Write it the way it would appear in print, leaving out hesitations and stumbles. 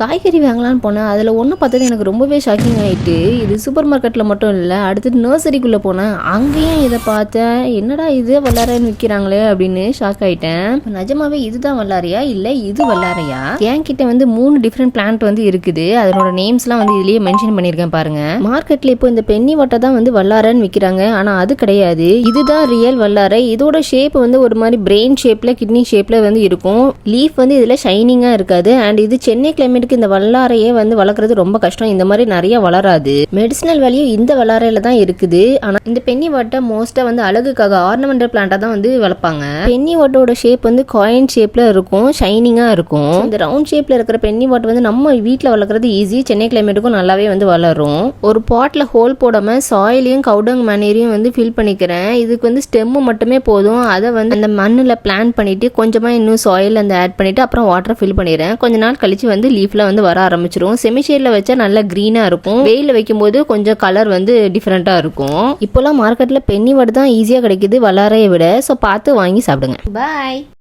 காய்கறி வாங்கலான்னு போனேன். அதில் ஒன்று பார்த்தது எனக்கு ரொம்பவே ஷாக்கிங் ஆகிட்டு. இது சூப்பர் மார்க்கெட்டில் மட்டும் இல்லை, அடுத்தது நர்சரிக்குள்ளே போனேன். அங்கேயும் இதை பார்த்தேன். என்னடா இது வல்லாரைன்னு விற்கிறாங்களே அப்படின்னு ஷாக் ஆகிட்டேன். நிஜமாவே இதுதான் வல்லாரையா இல்லை இது வல்லாரையா? என்கிட்ட வந்து 3 டிஃப்ரெண்ட் பிளான்ட் வந்து இருக்குது. அதனோட நேம்ஸ்லாம் வந்து இதுலேயே மென்ஷன் பண்ணியிருக்கேன் பாருங்க. மார்க்கெட்டில் இப்போ இந்த பென்னி வட்டை தான் வந்து வல்லாரைன்னு விற்கிறாங்க. ஆனால் அது கிடையாது, இதுதான் ரியல் வல்லாரை. இதோட ஷேப் வந்து ஒரு மாதிரி பிரெயின் ஷேப்பில் கிட்னி ஷேப்பில் வந்து இருக்கும். லீஃப் வந்து இதில் ஷைனிங்காக இருக்காது. அண்ட் இது சென்னை கிளைமேட் இந்த வல்லாரையே வந்து வளர்க்குறது ரொம்ப கஷ்டம். இந்த மாதிரி நிறைய வளராது. மெடிசினல் வேல்யூ இந்த வல்லாரையில தான் இருக்குது. ஆனா இந்த பென்னி வாட்டை மோஸ்டா வந்து அழகுக்காக ஆர்னமெண்டல் பிளான்டா தான் வந்து வளர்ப்பாங்க. பென்னி வாட்டோட ஷேப் வந்து காயின் ஷேப்ல இருக்கும், ஷைனிங்கா இருக்கும். இந்த ரவுண்ட் ஷேப்ல இருக்கிற பென்னி வாட் வந்து நம்ம வீட்டில் வளர்க்குறது ஈஸி. சென்னை கிளைமேட்டுக்கும் நல்லாவே வந்து வளரும். ஒரு பாட்ல ஹோல் போடாம சாயிலையும் கவுடங் மேனரையும் வந்து ஃபில் பண்ணிக்கிறேன். இதுக்கு வந்து ஸ்டெம்மு மட்டுமே போதும். அதை வந்து அந்த மண்ணில் பிளான் பண்ணிட்டு கொஞ்சமா இன்னும் சாயில் அந்த ஆட் பண்ணிட்டு அப்புறம் வாட்டர் ஃபில் பண்ணிடுறேன். கொஞ்ச நாள் கழிச்சு வந்து லீஃப்ல வந்து வர ஆரம்பிச்சிரும். செமிஷேட்ல வச்சா நல்லா கிரீனா இருக்கும். வெயில வைக்கும் போது கொஞ்சம் கலர் வந்து டிஃபரெண்டா இருக்கும். இப்போலாம் மார்க்கெட்ல பென்னி வாட் தான் ஈஸியா கிடைக்குது வல்லாரையை விட. ஸோ பார்த்து வாங்கி சாப்பிடுங்க. பாய்.